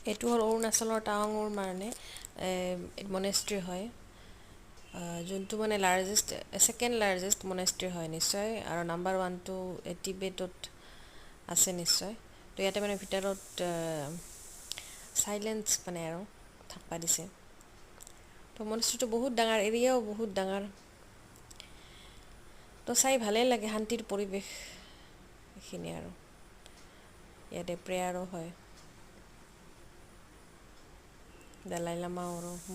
এইটো হ'ল অৰুণাচলৰ টাৱাঙৰ মানে মনেষ্ট্ৰি হয়, যোনটো মানে লাৰ্জেষ্ট ছেকেণ্ড লাৰ্জেষ্ট মনেষ্ট্ৰি হয় নিশ্চয়, আৰু নাম্বাৰ ওৱানটো টিবেটত আছে নিশ্চয়। তো ইয়াতে মানে ভিতৰত চাইলেঞ্চ মানে আৰু থাকবা দিছে। তো মনেষ্ট্ৰিটো বহুত ডাঙৰ, এৰিয়াও বহুত ডাঙৰ, তো চাই ভালেই লাগে, শান্তিৰ পৰিৱেশ এইখিনি আৰু ইয়াতে প্ৰেয়াৰো হয়, দলাই লামাও আৰু